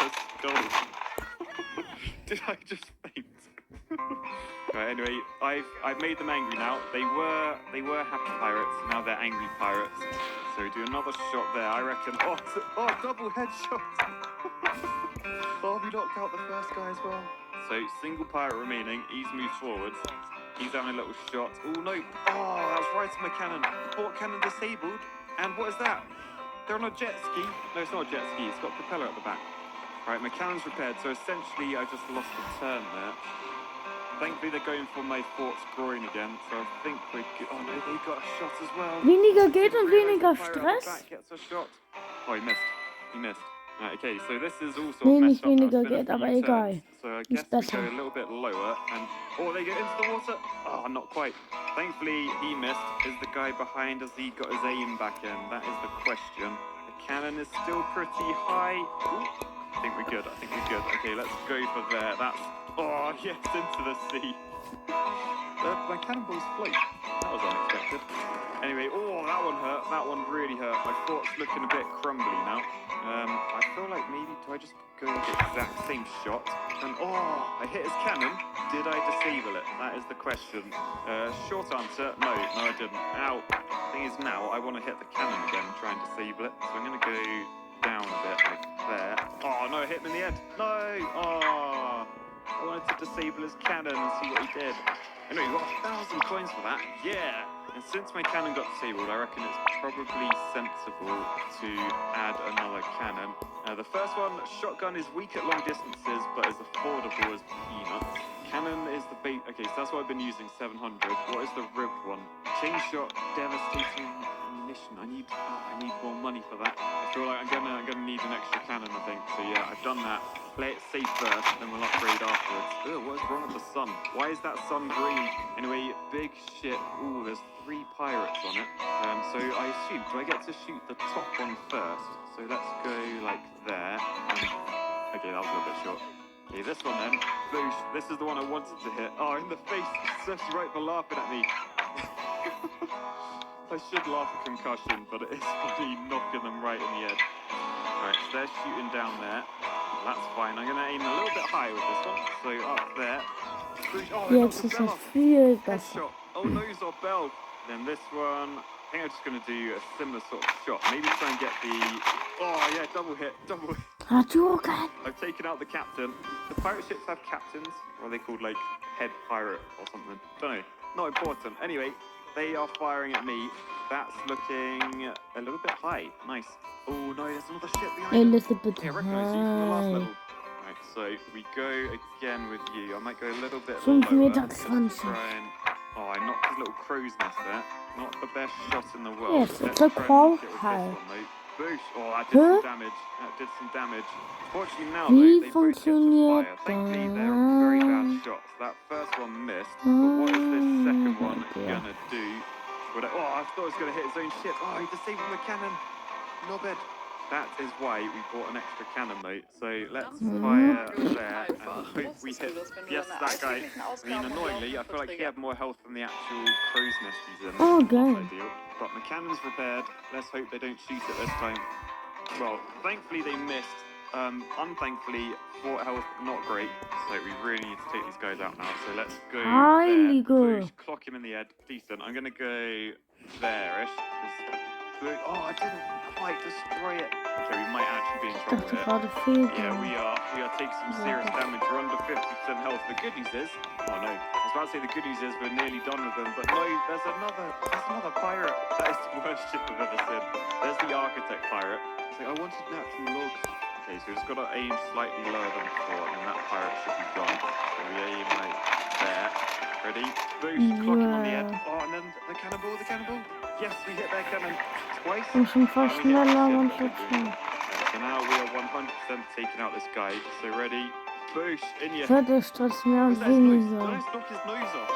let's go. Did I just faint? Right, anyway, I've made them angry now. They were happy pirates. Now they're angry pirates. So we do another shot there. I reckon. Oh, double headshot. Oh, we knocked out the first guy as well. So, single pirate remaining. He's moved forwards. He's having a little shot. Oh, no. Oh, that's right on my cannon. The port cannon disabled. And what is that? They're on a jet ski. No, it's not a jet ski. It's got a propeller at the back. Right, my cannon's repaired. So, essentially, I just lost a turn there. Thankfully, they're going for my fort's groin again. So, I think we're good. Oh, no, they got a shot as well. Weniger Geld und weniger Stress. Gets a shot. Oh, he missed. Right, okay, so this is also nicht weniger Geld, aber egal. So I guess we go a little bit lower and they get into the water. Oh, not quite. Thankfully he missed. Is the guy behind us? He got his aim back in? That is the question. The cannon is still pretty high. Ooh, I think we're good. Okay, let's go for there. Yes, into the sea. My cannonballs float. That was unexpected. Anyway, that one hurt. That one really hurt. My fort's looking a bit crumbly now. I feel like maybe, do I just go with the exact same shot? And I hit his cannon. Did I disable it? That is the question. Short answer, no, I didn't. Ow. Thing is now, I want to hit the cannon again, try and disable it. So I'm going to go down a bit, like there. Oh, no, I hit him in the end. No! Oh, I wanted to disable his cannon and see what he did. Anyway, we got 1,000 coins for that. Yeah! And since my cannon got disabled, I reckon it's probably sensible to add another cannon. The first one, shotgun, is weak at long distances, but is affordable as peanuts. Cannon is the bait. Okay, so that's what I've been using, 700. What is the ribbed one? Chain shot, devastating ammunition. I need more money for that. I feel like I'm gonna need an extra cannon, I think. So yeah, I've done that. Play it safe first, then we'll upgrade afterwards. Ugh, what is wrong with the sun? Why is that sun green? Anyway, big shit. Ooh, there's 3 pirates on it. So I assume, do I get to shoot the top one first? So let's go like there. Okay, that was a little bit short. Okay, this one then. Boosh. This is the one I wanted to hit. Oh, in the face. Serves you right for laughing at me. I should laugh at concussion, but it is funny knocking them right in the head. Right, so they're shooting down there. That's fine. I'm going to aim a little bit higher with this one. So up there. Oh, Jetzt ist es viel besser. Oh, nose or bell. Then this one, I think I'm just going to do a similar sort of shot. Maybe try and get the... Oh, yeah, double hit. Hadouken! I've taken out the captain. The pirate ships have captains. Or are they called, like, head pirate or something? Don't know. Not important. Anyway, they are firing at me. That's looking a little bit high. Nice. Oh, no, there's another ship behind A us. little bit Yeah, I recognise you from the last high. level. Right, so we go again with you. I might go a little bit 5 lower. Meter Just 20. try and... Oh, I knocked his little crow's nest there. Not the best shot in the world. Yes, Let's it's a try and call knock it with high. this one, though. Boosh. Oh, that did Huh? some damage. That did some damage. Fortunately now, Wie though, they both get to funktioniert fire. Thankfully, they're very bad das? shots. That first one missed. But what is this second one Ja. gonna do? Oh, I thought it was gonna hit his own ship. Oh, he disabled the cannon. No bad. That is why we bought an extra cannon, mate. So let's fire there and hope we hit. Yes, that guy. I mean, annoyingly, I feel like he had more health than the actual crow's nest he's in. Oh, Not good. ideal. But my cannon's repaired. Let's hope they don't shoot it this time. Well, thankfully they missed. Unthankfully, 4 health, not great. So we really need to take these guys out now. So let's go Heilige. there. Boosh, clock him in the head. Decent. I'm gonna go there-ish. Oh, I didn't quite destroy it. Okay, we might actually be in Ich trouble dachte here. gerade Yeah, Fehler. we are taking some serious damage. We're under 50% health. The good news is, oh no, I was about to say the good news is we're nearly done with them, but no, there's another pirate. That is the worst ship I've ever seen. There's the architect pirate. So I wanted natural logs. Okay, so it's got to aim slightly lower than before, and that pirate should be gone. So we aim like there. Ready? Boost, clock him on the head. Oh, and then the cannonball. Yes, we hit their cannon twice. Ich bin schon fast And we hit schneller the und ship. so schnell. So now we are 100% taking out this guy. So ready? Boosh, in your... Fertig, trotz mehr Was und that his nose? weniger. Nice, knock his nose off.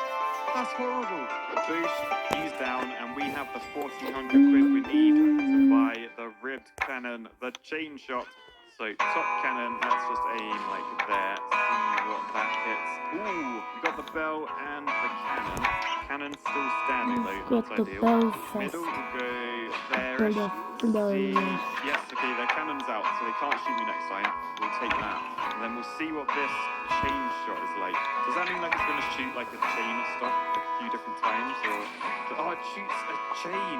That's horrible. Boosh, he's down, and we have the 1,400 quid we need to buy the ribbed cannon, the chain shot. So top cannon, let's just aim like there, see what that hits. Ooh, we got the bell and the cannon. Cannon's still standing though, Got not the ideal. bell Middle fest. will go there. Blow. Yes, okay, their cannon's out, so they can't shoot me next time. We'll take that. And then we'll see what this chain shot is like. Does that mean like it's going to shoot like a chain of stuff a few different times? Or... Oh, it shoots a chain.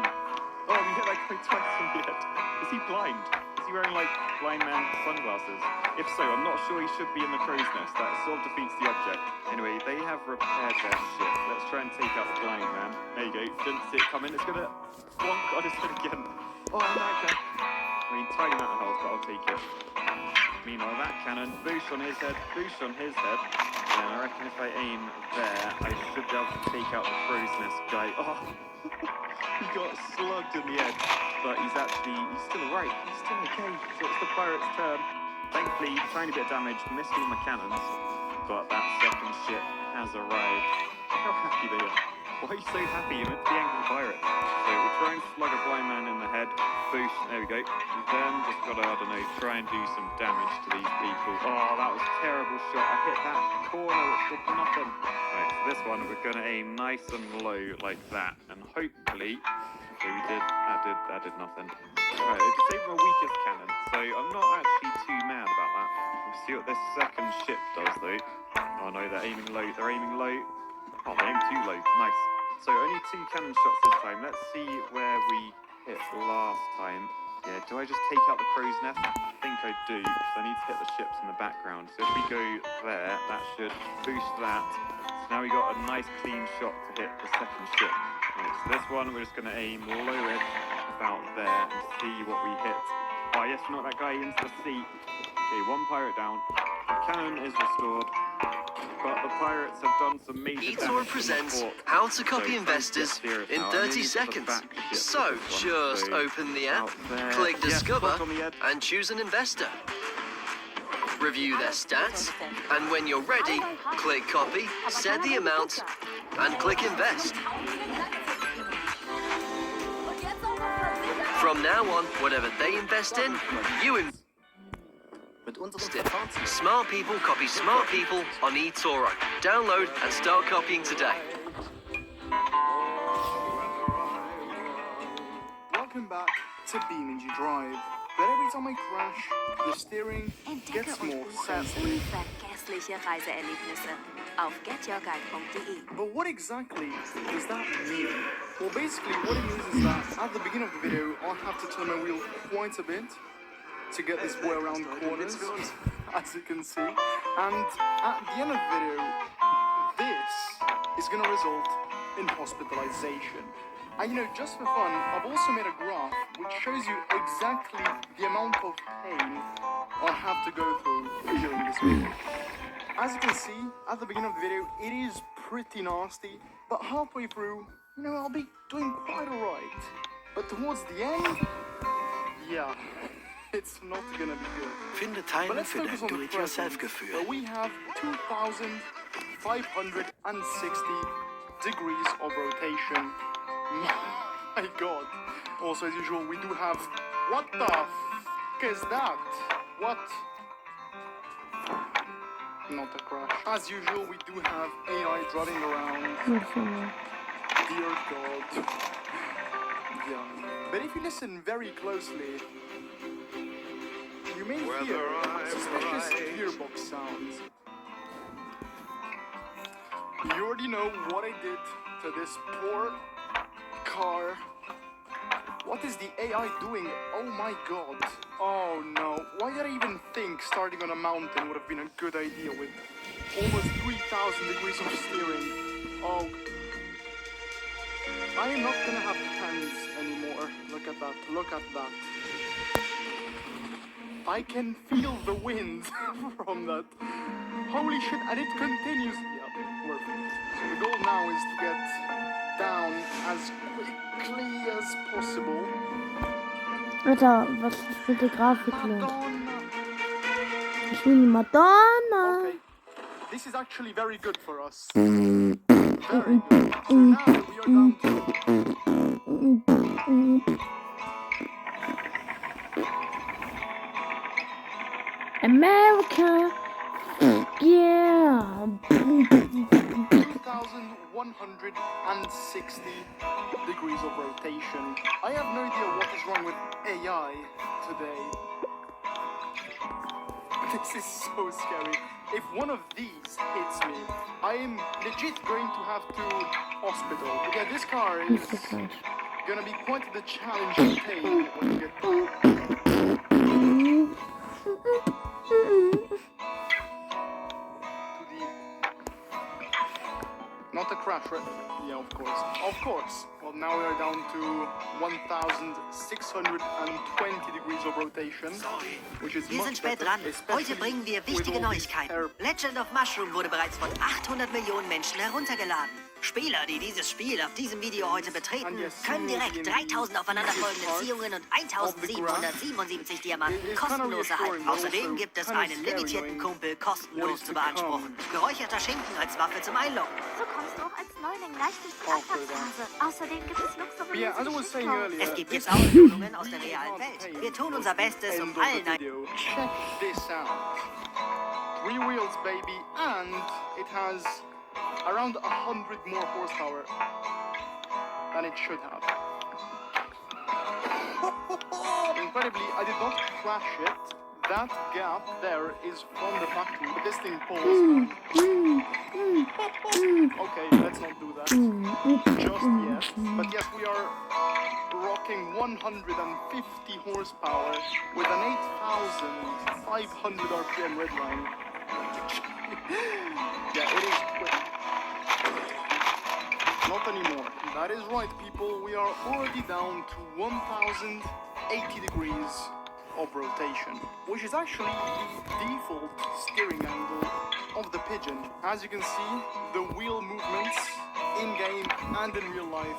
Oh, we hit that guy twice in the head. Is he blind? Is he wearing like blind man sunglasses? If so, I'm not sure he should be in the crow's nest. That sort of defeats the object. Anyway, they have repaired their ship. Let's try and take out the blind man. There you go. Didn't see it coming. It's going to bonk on his head again. Oh, and that guy. I mean, tiny amount of health, but I'll take it. Meanwhile, that cannon, boosh on his head, boosh on his head. And I reckon if I aim there, I should be able to take out the crow's nest guy. Oh, he got slugged in the head, but he's still alright. He's still okay. So it's the pirate's turn. Thankfully, tiny bit of damage, missed all my cannons, but that second ship has arrived. Look how happy they are. Why are you so happy? You're meant to be angry pirates. So we'll try and slug a blind man in the head. Boosh, there we go. We've then just got to, I don't know, try and do some damage to these people. Oh, that was a terrible shot. I hit that corner, which did nothing. Right, so this one, we're going to aim nice and low like that. And hopefully, okay, we did, that did nothing. Right, it disabled my weakest cannon, so I'm not actually too mad about that. We'll see what this second ship does, though. Oh no, they're aiming low. Oh, they aimed too low. Nice. So only 2 cannon shots this time. Let's see where we hit last time. Yeah, do I just take out the crow's nest? I think I do, because I need to hit the ships in the background. So if we go there, that should boost that. So now we got a nice clean shot to hit the second ship. Right, so this one, we're just going to aim low it about there and see what we hit. Oh yes, knock that guy into the sea. Okay, 1 pirate down. The cannon is restored. but the pirates have done some major Etor damage presents to the port. how to copy So investors try and get in now. 30 Maybe it's the seconds. back ship So, that's just gone open the app, out there. click Yes, Discover, click on the edge. and choose an investor. Review their stats, and when you're ready, click Copy, set the amount, and click Invest. From now on, whatever they invest in, you invest in. Smart people copy smart people on eToro. Download and start copying today. Welcome back to BeamNG Drive. But every time I crash, the steering Entdecke gets und more buche sensitive. unvergessliche Reiseerlebnisse auf getyourguide.de. But what exactly does that mean? Well, basically what it means is that at the beginning of the video, I'll have to turn my wheel quite a bit to get this way around corners, as you can see. And at the end of the video, this is going to result in hospitalization. And you know, just for fun, I've also made a graph which shows you exactly the amount of pain I'll have to go through during this video. As you can see, at the beginning of the video, it is pretty nasty, but halfway through, you know, I'll be doing quite alright. But towards the end, yeah, it's not gonna be good. Finde But Teile let's für focus dein on the present, Do-it-yourself-Gefühl. where we have 2,560 degrees of rotation. My god. Also, as usual, we do have... What the f*** is that? What? Not a crash. As usual, we do have AI driving around. Dear god. Yeah. But if you listen very closely, you may hear suspicious gearbox sounds. You already know what I did to this poor car. What is the AI doing? Oh my god. Oh no. Why did I even think starting on a mountain would have been a good idea with almost 3,000 degrees of steering? Oh. I am not gonna have hands anymore. Look at that. Look at that. I can feel the wind from that. Holy shit, and it continues. Yeah, perfect. So the goal now is to get down as quickly as possible. Alter, was ist mit der Grafik los? Ich will die Madonna. Okay, this is actually very good for us. Very good. So now we are down to... America, yeah. 2,160 degrees of rotation. I have no idea what is wrong with AI today. This is so scary. If one of these hits me, I am legit going to have to hospital. Yeah, this car is gonna be quite the challenge to take when you get not a crash, right? Yeah, of course. Of course. Well, now we are down to 1,620 degrees of rotation, which is Wir sind much spät better, dran. Heute especially bringen wir with wichtige all these Neuigkeiten. Legend of Mushroom wurde bereits von 800 Millionen Menschen heruntergeladen. Spieler, die dieses Spiel auf diesem Video heute betreten, können direkt 3000 aufeinanderfolgende Ziehungen und 1777 Diamanten kostenlos erhalten. Außerdem gibt es einen limitierten Kumpel kostenlos zu beanspruchen. Geräucherter Schinken als Waffe zum Einloggen. So kommst du auch als Neuling leicht durch die Anfangsphase. Außerdem gibt es luxuriöse Yeah, as I was saying earlier, Es gibt jetzt auch Belohnungen aus der realen Welt. Wir tun unser Bestes, um allen ein... check this out. 3 wheels, baby, and it has around 100 more horsepower than it should have. Incredibly, I did not crash it. That gap there is from the factory, but this thing pulls. Okay, let's not do that just yet. But yes, we are rocking 150 horsepower with an 8,500 RPM redline. Yeah, it is quick. Not anymore. That is right, people. We are already down to 1,080 degrees of rotation, which is actually the default steering angle of the Pigeon. As you can see, the wheel movements in-game and in real life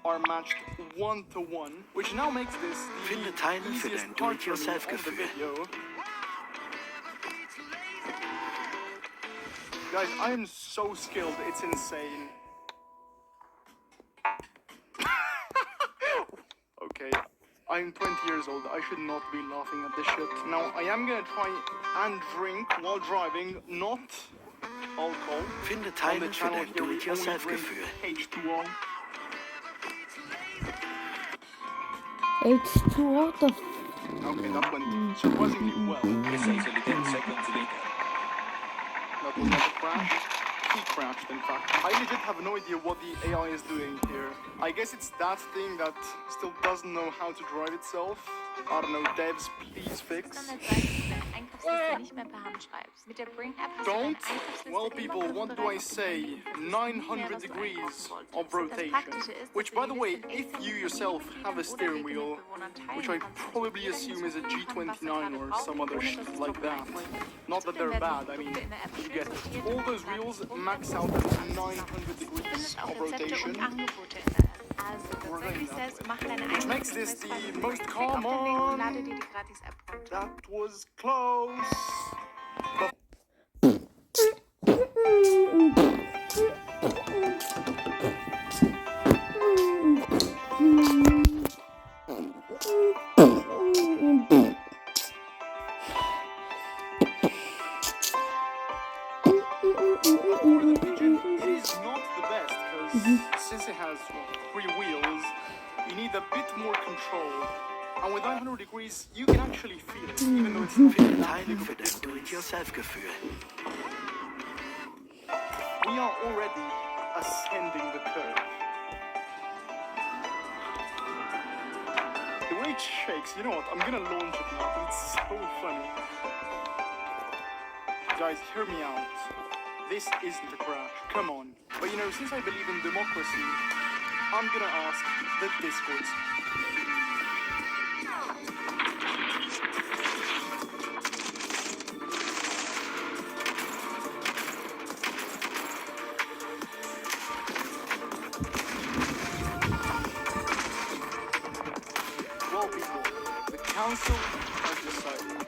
are matched 1-to-1, which now makes this Finde the Teile für easiest dein part for me of the Do-it-yourself-Gefühl. video. Guys, I am so skilled, it's insane. Okay, I'm 20 years old, I should not be laughing at this shit. Now, I am gonna try and drink while driving, not alcohol. Finde On the Teile für channel dein here, we only drink Do-it-yourself-Gefühl. H2O. H2O, the Okay, that went surprisingly well. That was not a crash. He crashed, in fact. I legit have no idea what the AI is doing here. I guess it's that thing that still doesn't know how to drive itself. I don't know, devs, please fix. Don't? Well, people, what do I say? 900 degrees of rotation. Which, by the way, if you yourself have a steering wheel, which I probably assume is a G29 or some other shit like that. Not that they're bad, I mean, you get it. All those wheels max out at 900 degrees of rotation. Which makes this the most common. That was close. It is not the best because since it has 3 wheels, you need a bit more control. And with 900 degrees, you can actually feel it, even though it's not Finde Teile für dein Do-it-yourself-Gefühl. We are already ascending the curve. The way it shakes, you know what? I'm gonna launch it now because it's so funny. Guys, hear me out. This isn't a crash. Come on. But you know, since I believe in democracy, I'm gonna ask the Discords. Well, people, the council has decided.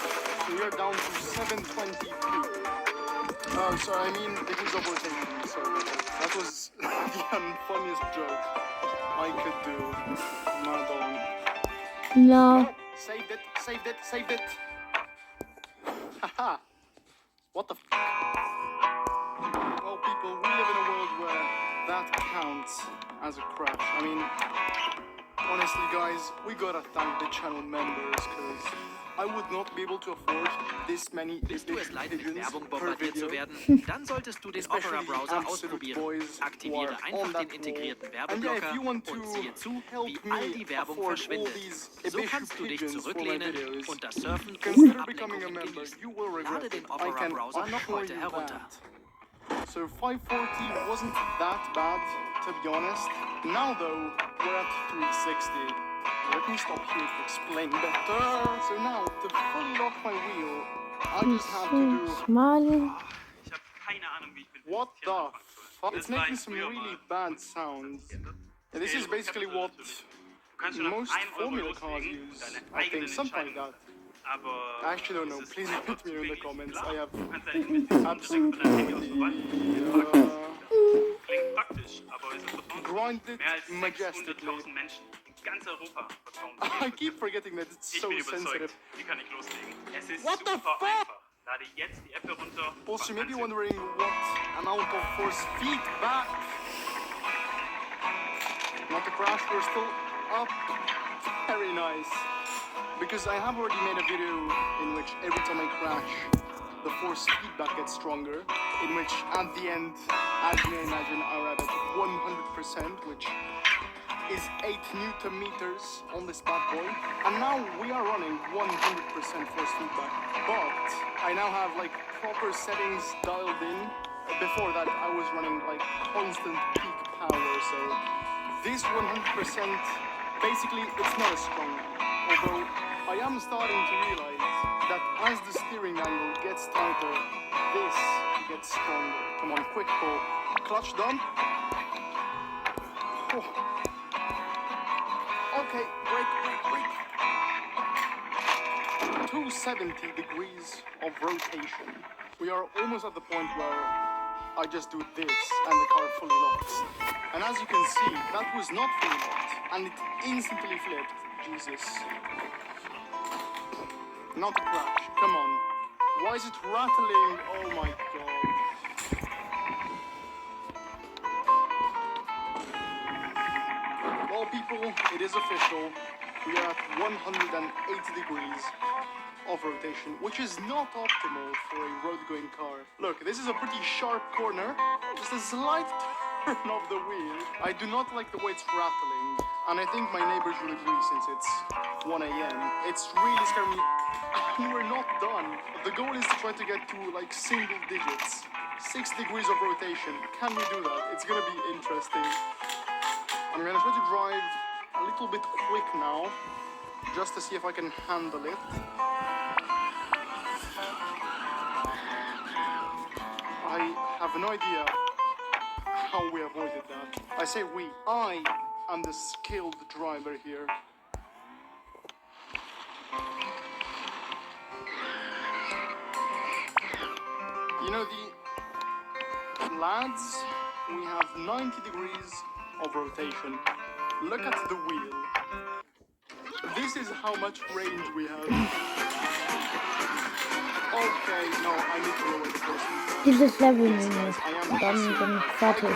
So we are down to 720p. Oh, sorry, I mean degrees of rotation. Sorry, that was the unfunniest joke I could do. Madon. No. Saved it, saved it, saved it. Haha. What the f? Well, people, we live in a world where that counts as a crash. I mean, honestly, guys, we gotta thank the channel members, because I would not be able to afford this many Bist du es leid, mit pigeons Werbung per bombardiert video. zu werden? Dann solltest du den Opera-Browser ausprobieren. Aktiviere einfach den integrierten Werbeblocker und siehe zu, wie all die Werbung verschwindet. So kannst du dich zurücklehnen und das Surfen ohne Ablenkungen genießen. Lade den Opera-Browser noch heute herunter. So 540 wasn't that bad, to be honest. Now though, we're at 360. Let me stop here to explain better. So now, to fully lock my wheel, I just have to do... What the fuck? It's making some really bad sounds. Yeah, this is basically what most Formula cars use, I think, something like that. I actually don't know, please put me in the comments, I have absolutely no idea. Grind it majestically. I keep forgetting that it's so sensitive. What the fuck? Also, you may be wondering what amount of force feedback. Not a crash, we're still up. Very nice. Because I have already made a video in which every time I crash, the force feedback gets stronger. In which, at the end, as you may imagine, I arrive at 100%, which is 8 Newton meters on this bad boy. And now we are running 100% force feedback. But I now have like proper settings dialed in. Before that, I was running like constant peak power. So this 100%, basically, it's not as strong. Although I am starting to realize that as the steering angle gets tighter, this gets stronger. Come on, quick pull. Clutch done. Oh. Okay, brake. 270 degrees of rotation. We are almost at the point where I just do this and the car fully locks. And as you can see, that was not fully locked and it instantly flipped. Jesus. Not a crash, come on. Why is it rattling? Oh my god. Well people, it is official. We are at 180 degrees of rotation, which is not optimal for a road-going car. Look, this is a pretty sharp corner, just a slight turn of the wheel. I do not like the way it's rattling, and I think my neighbors will agree since it's 1 a.m. It's really scaring me. And we're not done. The goal is to try to get to like single digits. 6 degrees of rotation. Can we do that? It's gonna be interesting. I'm gonna try to drive a little bit quick now, just to see if I can handle it. I have no idea how we avoided that. I say we. I am the skilled driver here. You know, the lads, we have 90 degrees of rotation. Look at the wheel. This is how much range we have. Okay, no, I need to lower the first. Dieses Level nämlich. Und dann bin ich fertig.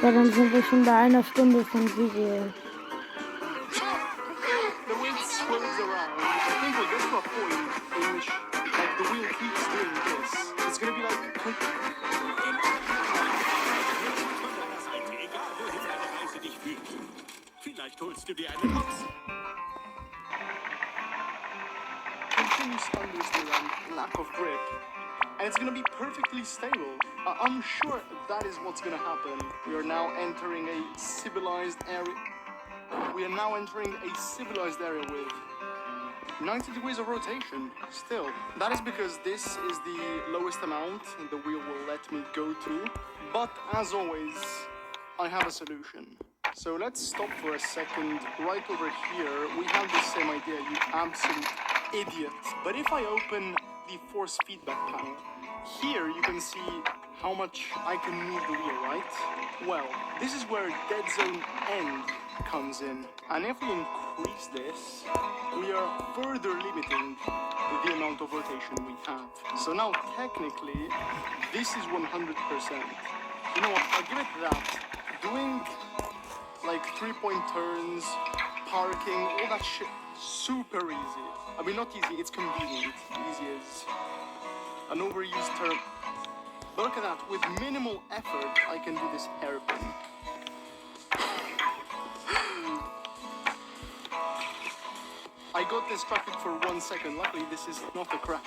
Ja, dann sind wir schon bei einer Stunde vom Video. The wheel swirls around. I think we'll get to a point in which like the wheel keeps doing this. It's gonna be like Vielleicht holst du dir eine Box. Continuous understeer and lack of grip. And it's gonna be perfectly stable. I'm sure that is what's gonna happen. We are now entering a civilized area. We are now entering a civilized area with 90 degrees of rotation. Still, that is because this is the lowest amount the wheel will let me go to. But as always, I have a solution. So let's stop for a second. Right over here, we have the same idea, you absolute idiot. But if I open the force feedback panel, here you can see how much I can move the wheel, right? Well, this is where dead zone end comes in. And if we increase this, we are further limiting the amount of rotation we have. So now technically, this is 100%. You know what, I'll give it that. Doing like 3-point turns, parking, all that shit, super easy. I mean, not easy, it's convenient. Easy is an overused term. But look at that, with minimal effort, I can do this hairpin. I got distracted for 1 second. Luckily, this is not a crash.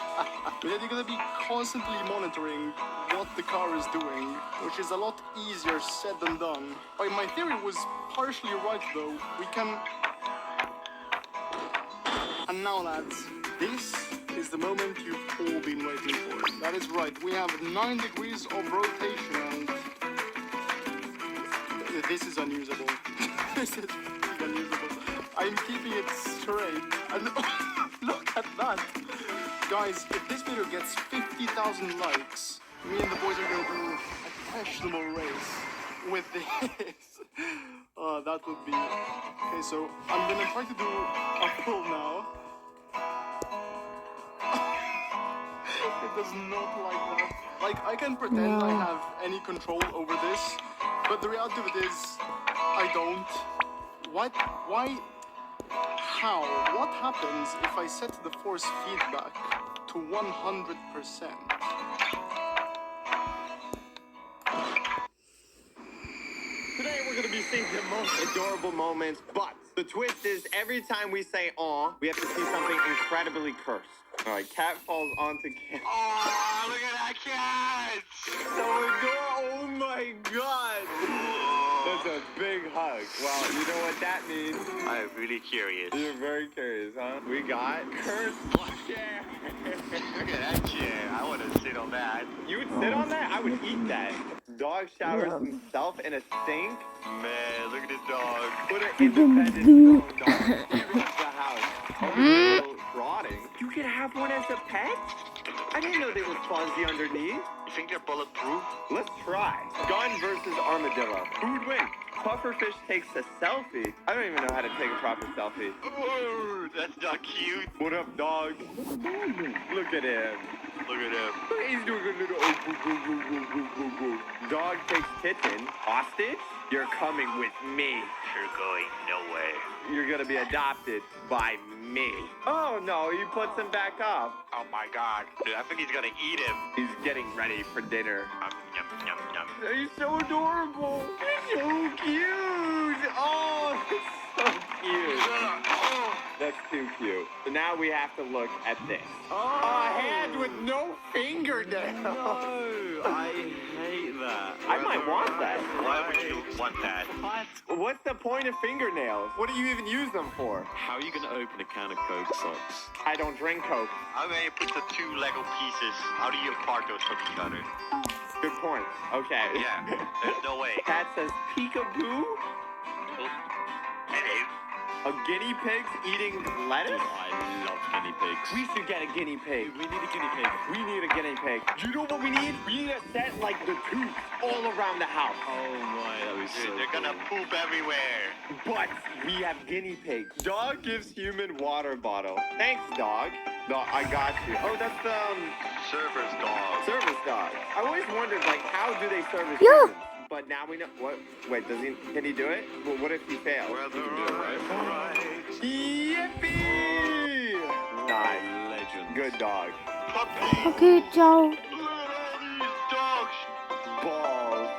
But then you're gonna be constantly monitoring what the car is doing, which is a lot easier said than done. But my theory was partially right, though. We can... And now, lads, this is the moment you've all been waiting for. That is right. We have 9 degrees of rotation, and this is unusable. This is unusable. I'm keeping it straight. And look at that. Guys, if this video gets 50,000 likes, me and the boys are going to do a questionable race with this. That would be... Okay, so I'm going to try to do a pull now. It does not like that. Like, I can pretend I have any control over this, but the reality of it is, I don't. What? Why? How? What happens if I set the force feedback to 100%? Today we're going to be seeing the most adorable moments, but the twist is every time we say "aw," we have to see something incredibly cursed. All right, cat falls onto cat. Oh, look at that cat! So adorable! Oh my god! That's a big hug. Well, you know what that means. I'm really curious. You're very curious, huh? We got cursed chair. Look at that chair. I want to sit on that. You would sit on that? I would eat that. Dog showers Yeah. himself in a sink. Man, look at this dog. What an independent grown dog. He runs the house. Oh, rotting. You can have one as a pet? I didn't know they were fuzzy underneath. You think they're bulletproof? Let's try. Gun versus armadillo. Who would win? Pufferfish takes a selfie. I don't even know how to take a proper selfie. Ooh, that's not cute. What up, dog? Look at him. Look at him. He's doing a little Dog takes kitten. Hostage? You're coming with me. You're going nowhere. You're gonna be adopted by me. Oh no, he puts him back up. Oh my god. Dude, I think he's gonna eat him. He's getting ready for dinner. Yum, yum, yum. He's so adorable. He's so cute. Oh, it's so cute. That's too cute. So now we have to look at this. A hand with no fingernails. No, I hate that. I might want that. Why would you want that? What? What's the point of fingernails? What do you even use them for? How are you gonna open a can of Coke socks? I don't drink Coke. How may you put the two Lego pieces? How do you apart those from each other? Good point. Okay. Yeah, there's no way. Cat says peekaboo. Hey, A guinea pig's eating lettuce? I love guinea pigs. We should get a guinea pig. We need a guinea pig. We need a guinea pig. You know what we need? We need a set like the tooth all around the house. Oh my, that was so dude, they're cool. gonna poop everywhere. But we have guinea pigs. Dog gives human water bottle. Thanks, dog. No, I got you. Oh, that's the Service dog. service dog. I always wondered, like, how do they service Yeah. humans? But now we know. What? Wait, does he? Can he do it? Well, what if he fails? Well, you can do it, right? Yippee! Nice. Legend. Good dog. Puppy. Okay, ciao.